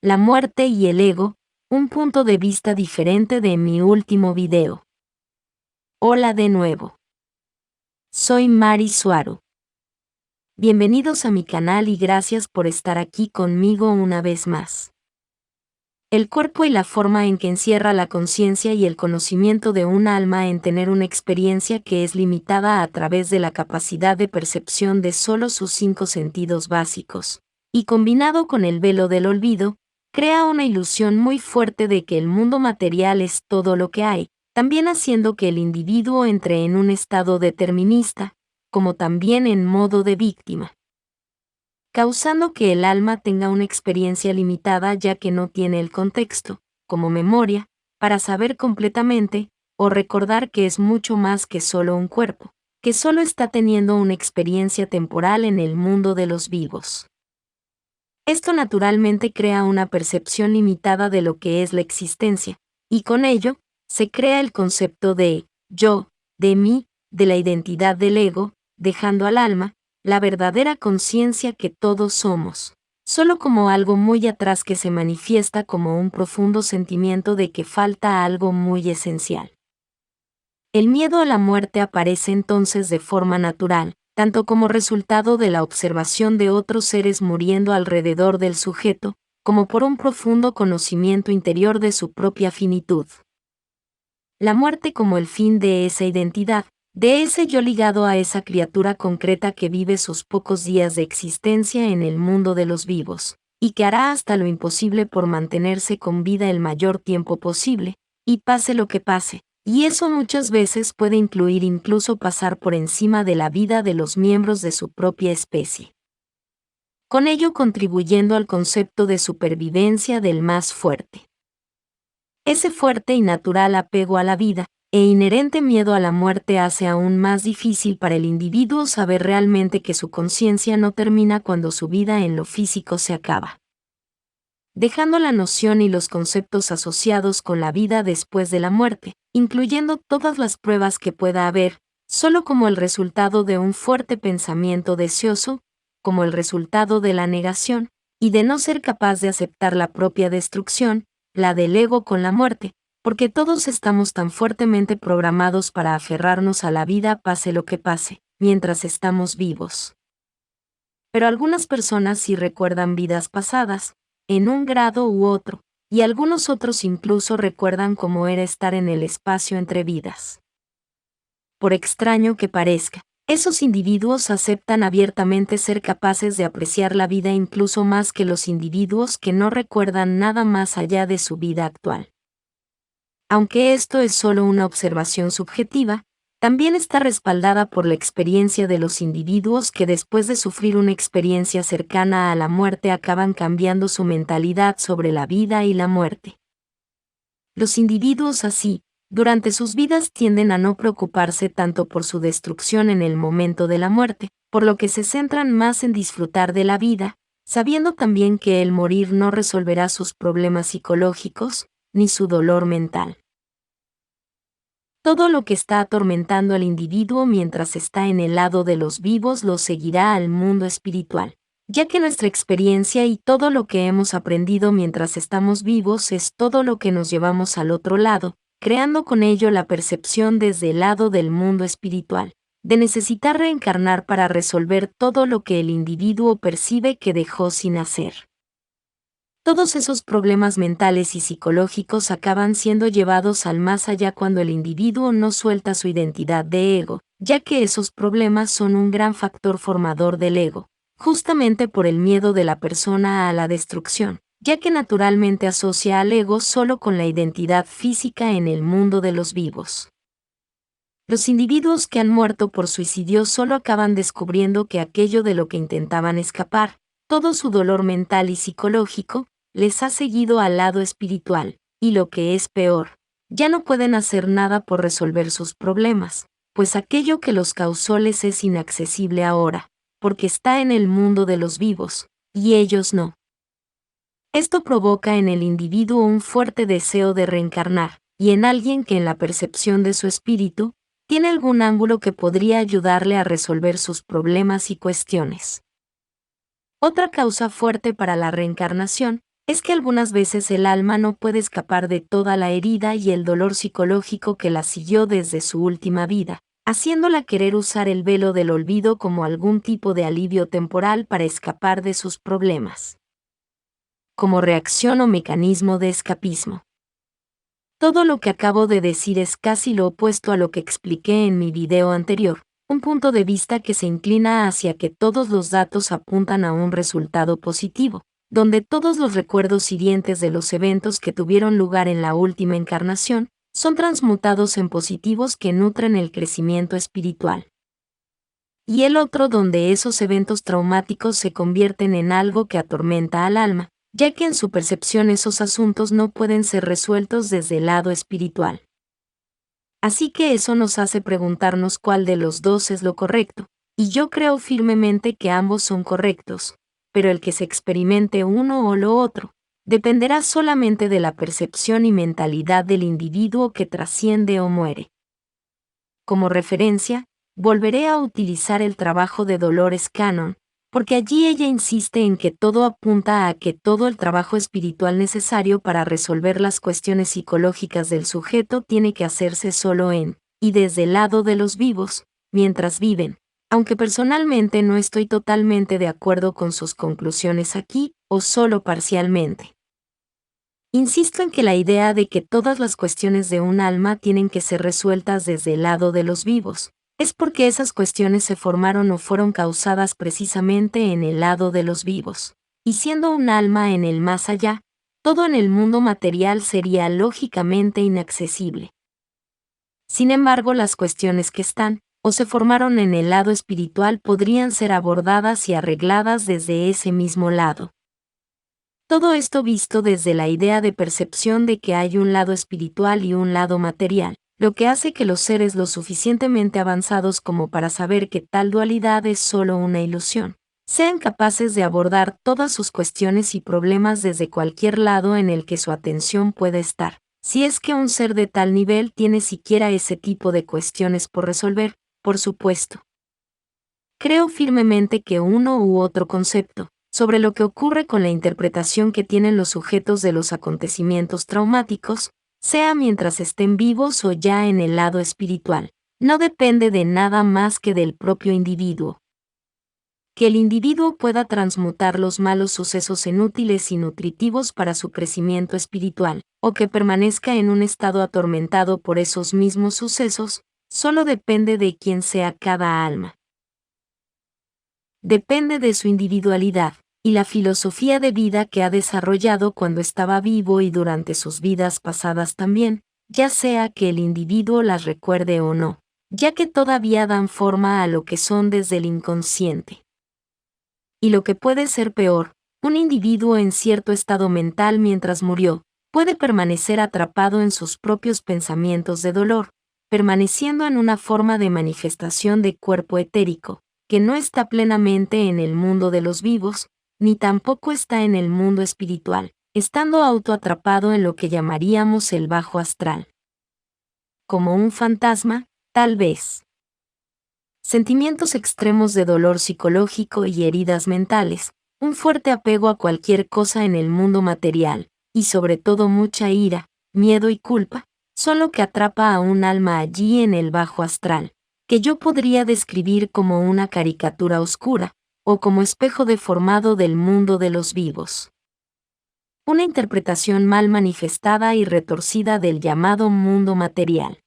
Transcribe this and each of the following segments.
La muerte y el ego, un punto de vista diferente de mi último video. Hola de nuevo. Soy Mari Suaru. Bienvenidos a mi canal y gracias por estar aquí conmigo una vez más. El cuerpo y la forma en que encierra la conciencia y el conocimiento de un alma en tener una experiencia que es limitada a través de la capacidad de percepción de solo sus 5 sentidos básicos, y combinado con el velo del olvido, crea una ilusión muy fuerte de que el mundo material es todo lo que hay, también haciendo que el individuo entre en un estado determinista, como también en modo de víctima, causando que el alma tenga una experiencia limitada ya que no tiene el contexto, como memoria, para saber completamente, o recordar que es mucho más que solo un cuerpo, que solo está teniendo una experiencia temporal en el mundo de los vivos. Esto naturalmente crea una percepción limitada de lo que es la existencia, y con ello, se crea el concepto de yo, de mí, de la identidad del ego, dejando al alma, la verdadera conciencia que todos somos, solo como algo muy atrás que se manifiesta como un profundo sentimiento de que falta algo muy esencial. El miedo a la muerte aparece entonces de forma natural, tanto como resultado de la observación de otros seres muriendo alrededor del sujeto, como por un profundo conocimiento interior de su propia finitud. La muerte como el fin de esa identidad, de ese yo ligado a esa criatura concreta que vive sus pocos días de existencia en el mundo de los vivos, y que hará hasta lo imposible por mantenerse con vida el mayor tiempo posible, y pase lo que pase, y eso muchas veces puede incluir incluso pasar por encima de la vida de los miembros de su propia especie. Con ello contribuyendo al concepto de supervivencia del más fuerte. Ese fuerte y natural apego a la vida, e inherente miedo a la muerte hace aún más difícil para el individuo saber realmente que su conciencia no termina cuando su vida en lo físico se acaba, dejando la noción y los conceptos asociados con la vida después de la muerte, incluyendo todas las pruebas que pueda haber, solo como el resultado de un fuerte pensamiento deseoso, como el resultado de la negación, y de no ser capaz de aceptar la propia destrucción, la del ego con la muerte, porque todos estamos tan fuertemente programados para aferrarnos a la vida pase lo que pase, mientras estamos vivos. Pero algunas personas sí recuerdan vidas pasadas, en un grado u otro, y algunos otros incluso recuerdan cómo era estar en el espacio entre vidas. Por extraño que parezca, esos individuos aceptan abiertamente ser capaces de apreciar la vida incluso más que los individuos que no recuerdan nada más allá de su vida actual. Aunque esto es solo una observación subjetiva, también está respaldada por la experiencia de los individuos que después de sufrir una experiencia cercana a la muerte acaban cambiando su mentalidad sobre la vida y la muerte. Los individuos así, durante sus vidas tienden a no preocuparse tanto por su destrucción en el momento de la muerte, por lo que se centran más en disfrutar de la vida, sabiendo también que el morir no resolverá sus problemas psicológicos, ni su dolor mental. Todo lo que está atormentando al individuo mientras está en el lado de los vivos lo seguirá al mundo espiritual, ya que nuestra experiencia y todo lo que hemos aprendido mientras estamos vivos es todo lo que nos llevamos al otro lado, creando con ello la percepción desde el lado del mundo espiritual, de necesitar reencarnar para resolver todo lo que el individuo percibe que dejó sin hacer. Todos esos problemas mentales y psicológicos acaban siendo llevados al más allá cuando el individuo no suelta su identidad de ego, ya que esos problemas son un gran factor formador del ego, justamente por el miedo de la persona a la destrucción, ya que naturalmente asocia al ego solo con la identidad física en el mundo de los vivos. Los individuos que han muerto por suicidio solo acaban descubriendo que aquello de lo que intentaban escapar, todo su dolor mental y psicológico, les ha seguido al lado espiritual, y lo que es peor, ya no pueden hacer nada por resolver sus problemas, pues aquello que los causó les es inaccesible ahora, porque está en el mundo de los vivos, y ellos no. Esto provoca en el individuo un fuerte deseo de reencarnar, y en alguien que en la percepción de su espíritu, tiene algún ángulo que podría ayudarle a resolver sus problemas y cuestiones. Otra causa fuerte para la reencarnación es que algunas veces el alma no puede escapar de toda la herida y el dolor psicológico que la siguió desde su última vida, haciéndola querer usar el velo del olvido como algún tipo de alivio temporal para escapar de sus problemas. Como reacción o mecanismo de escapismo. Todo lo que acabo de decir es casi lo opuesto a lo que expliqué en mi video anterior, un punto de vista que se inclina hacia que todos los datos apuntan a un resultado positivo, donde todos los recuerdos hirientes de los eventos que tuvieron lugar en la última encarnación son transmutados en positivos que nutren el crecimiento espiritual. Y el otro donde esos eventos traumáticos se convierten en algo que atormenta al alma, ya que en su percepción esos asuntos no pueden ser resueltos desde el lado espiritual. Así que eso nos hace preguntarnos cuál de los dos es lo correcto, y yo creo firmemente que ambos son correctos, pero el que se experimente uno o lo otro, dependerá solamente de la percepción y mentalidad del individuo que trasciende o muere. Como referencia, volveré a utilizar el trabajo de Dolores Cannon, porque allí ella insiste en que todo apunta a que todo el trabajo espiritual necesario para resolver las cuestiones psicológicas del sujeto tiene que hacerse solo en, y desde el lado de los vivos, mientras viven, aunque personalmente no estoy totalmente de acuerdo con sus conclusiones aquí, o solo parcialmente. Insisto en que la idea de que todas las cuestiones de un alma tienen que ser resueltas desde el lado de los vivos, es porque esas cuestiones se formaron o fueron causadas precisamente en el lado de los vivos. Y siendo un alma en el más allá, todo en el mundo material sería lógicamente inaccesible. Sin embargo, las cuestiones que están, o se formaron en el lado espiritual podrían ser abordadas y arregladas desde ese mismo lado. Todo esto visto desde la idea de percepción de que hay un lado espiritual y un lado material, lo que hace que los seres lo suficientemente avanzados como para saber que tal dualidad es solo una ilusión, sean capaces de abordar todas sus cuestiones y problemas desde cualquier lado en el que su atención pueda estar, si es que un ser de tal nivel tiene siquiera ese tipo de cuestiones por resolver, por supuesto. Creo firmemente que uno u otro concepto, sobre lo que ocurre con la interpretación que tienen los sujetos de los acontecimientos traumáticos, sea mientras estén vivos o ya en el lado espiritual, no depende de nada más que del propio individuo. Que el individuo pueda transmutar los malos sucesos en útiles y nutritivos para su crecimiento espiritual, o que permanezca en un estado atormentado por esos mismos sucesos, solo depende de quién sea cada alma. Depende de su individualidad y la filosofía de vida que ha desarrollado cuando estaba vivo y durante sus vidas pasadas también, ya sea que el individuo las recuerde o no, ya que todavía dan forma a lo que son desde el inconsciente. Y lo que puede ser peor, un individuo en cierto estado mental mientras murió, puede permanecer atrapado en sus propios pensamientos de dolor, permaneciendo en una forma de manifestación de cuerpo etérico, que no está plenamente en el mundo de los vivos, ni tampoco está en el mundo espiritual, estando autoatrapado en lo que llamaríamos el bajo astral. Como un fantasma, tal vez. Sentimientos extremos de dolor psicológico y heridas mentales, un fuerte apego a cualquier cosa en el mundo material, y sobre todo mucha ira, miedo y culpa, son lo que atrapa a un alma allí en el bajo astral, que yo podría describir como una caricatura oscura, o como espejo deformado del mundo de los vivos. Una interpretación mal manifestada y retorcida del llamado mundo material.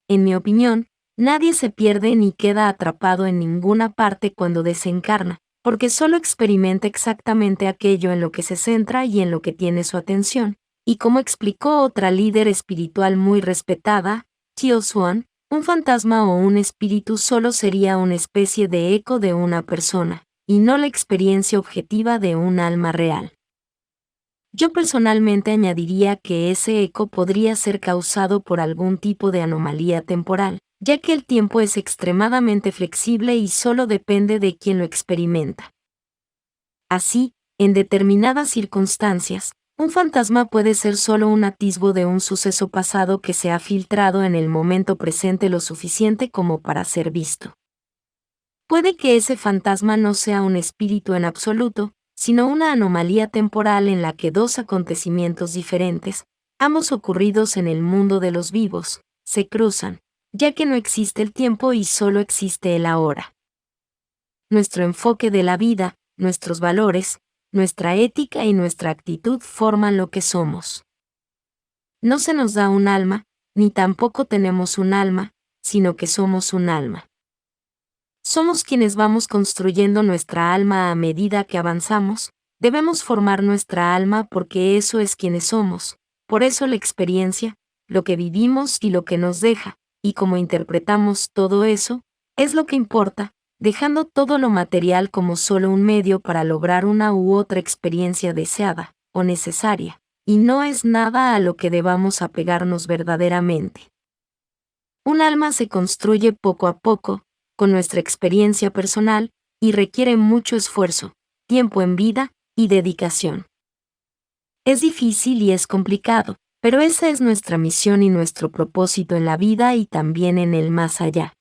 En mi opinión, nadie se pierde ni queda atrapado en ninguna parte cuando desencarna, porque solo experimenta exactamente aquello en lo que se centra y en lo que tiene su atención, y como explicó otra líder espiritual muy respetada, Chio Suan, un fantasma o un espíritu solo sería una especie de eco de una persona, y no la experiencia objetiva de un alma real. Yo personalmente añadiría que ese eco podría ser causado por algún tipo de anomalía temporal, ya que el tiempo es extremadamente flexible y solo depende de quien lo experimenta. Así, en determinadas circunstancias, un fantasma puede ser solo un atisbo de un suceso pasado que se ha filtrado en el momento presente lo suficiente como para ser visto. Puede que ese fantasma no sea un espíritu en absoluto, sino una anomalía temporal en la que dos acontecimientos diferentes, ambos ocurridos en el mundo de los vivos, se cruzan, ya que no existe el tiempo y solo existe el ahora. Nuestro enfoque de la vida, nuestros valores, nuestra ética y nuestra actitud forman lo que somos. No se nos da un alma, ni tampoco tenemos un alma, sino que somos un alma. Somos quienes vamos construyendo nuestra alma a medida que avanzamos, debemos formar nuestra alma porque eso es quienes somos, por eso la experiencia, lo que vivimos y lo que nos deja, y cómo interpretamos todo eso, es lo que importa, dejando todo lo material como solo un medio para lograr una u otra experiencia deseada o necesaria, y no es nada a lo que debamos apegarnos verdaderamente. Un alma se construye poco a poco, con nuestra experiencia personal, y requiere mucho esfuerzo, tiempo en vida y dedicación. Es difícil y es complicado, pero esa es nuestra misión y nuestro propósito en la vida y también en el más allá.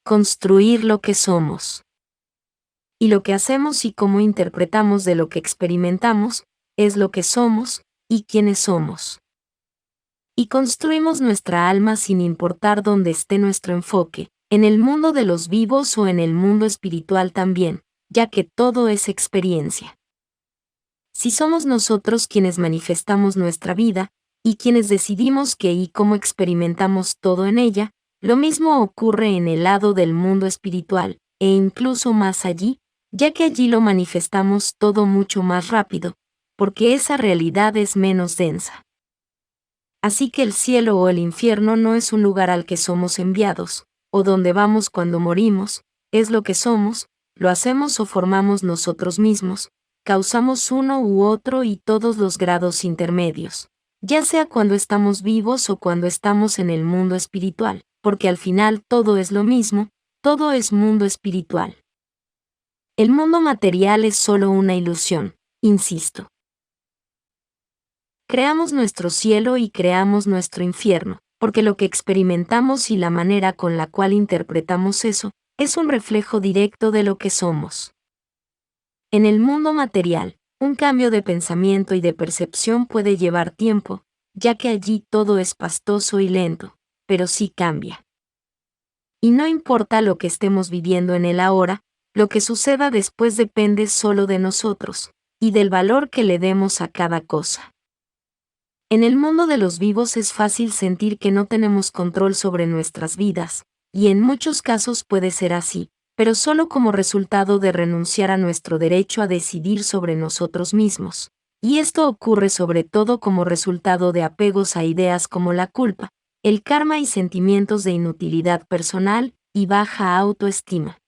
Construir lo que somos. Y lo que hacemos y cómo interpretamos de lo que experimentamos, es lo que somos y quiénes somos. Y construimos nuestra alma sin importar dónde esté nuestro enfoque, en el mundo de los vivos o en el mundo espiritual también, ya que todo es experiencia. Si somos nosotros quienes manifestamos nuestra vida, y quienes decidimos qué y cómo experimentamos todo en ella, lo mismo ocurre en el lado del mundo espiritual, e incluso más allí, ya que allí lo manifestamos todo mucho más rápido, porque esa realidad es menos densa. Así que el cielo o el infierno no es un lugar al que somos enviados, o donde vamos cuando morimos, es lo que somos, lo hacemos o formamos nosotros mismos, causamos uno u otro y todos los grados intermedios, ya sea cuando estamos vivos o cuando estamos en el mundo espiritual, porque al final todo es lo mismo, todo es mundo espiritual. El mundo material es solo una ilusión, insisto. Creamos nuestro cielo y creamos nuestro infierno, porque lo que experimentamos y la manera con la cual interpretamos eso, es un reflejo directo de lo que somos. En el mundo material, un cambio de pensamiento y de percepción puede llevar tiempo, ya que allí todo es pastoso y lento, pero sí cambia. Y no importa lo que estemos viviendo en el ahora, lo que suceda después depende solo de nosotros, y del valor que le demos a cada cosa. En el mundo de los vivos es fácil sentir que no tenemos control sobre nuestras vidas, y en muchos casos puede ser así, pero solo como resultado de renunciar a nuestro derecho a decidir sobre nosotros mismos. Y esto ocurre sobre todo como resultado de apegos a ideas como la culpa, el karma y sentimientos de inutilidad personal y baja autoestima.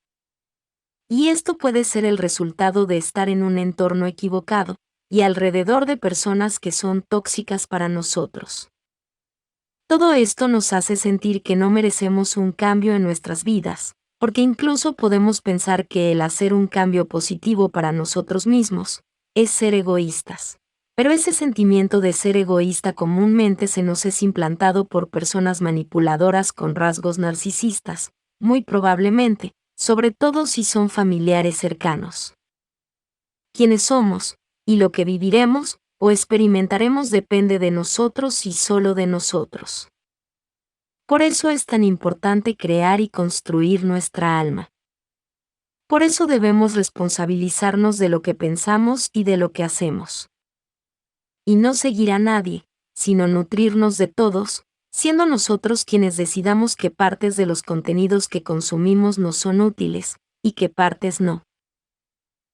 Y esto puede ser el resultado de estar en un entorno equivocado, y alrededor de personas que son tóxicas para nosotros. Todo esto nos hace sentir que no merecemos un cambio en nuestras vidas, porque incluso podemos pensar que el hacer un cambio positivo para nosotros mismos es ser egoístas. Pero ese sentimiento de ser egoísta comúnmente se nos es implantado por personas manipuladoras con rasgos narcisistas, muy probablemente, sobre todo si son familiares cercanos. ¿Quiénes somos? Y lo que viviremos o experimentaremos depende de nosotros y solo de nosotros. Por eso es tan importante crear y construir nuestra alma. Por eso debemos responsabilizarnos de lo que pensamos y de lo que hacemos. Y no seguir a nadie, sino nutrirnos de todos, siendo nosotros quienes decidamos qué partes de los contenidos que consumimos nos son útiles, y qué partes no.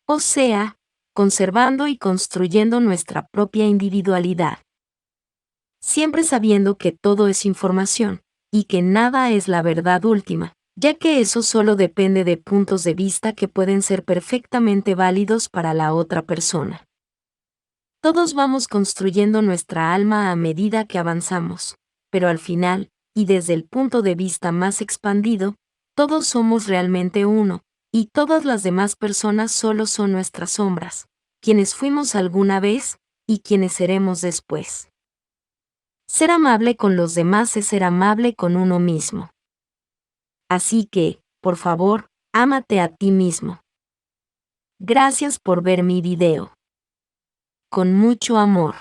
O sea, conservando y construyendo nuestra propia individualidad. Siempre sabiendo que todo es información, y que nada es la verdad última, ya que eso solo depende de puntos de vista que pueden ser perfectamente válidos para la otra persona. Todos vamos construyendo nuestra alma a medida que avanzamos, pero al final, y desde el punto de vista más expandido, todos somos realmente uno, y todas las demás personas solo son nuestras sombras, quienes fuimos alguna vez, y quienes seremos después. Ser amable con los demás es ser amable con uno mismo. Así que, por favor, ámate a ti mismo. Gracias por ver mi video. Con mucho amor.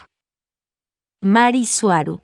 Mari Suaru.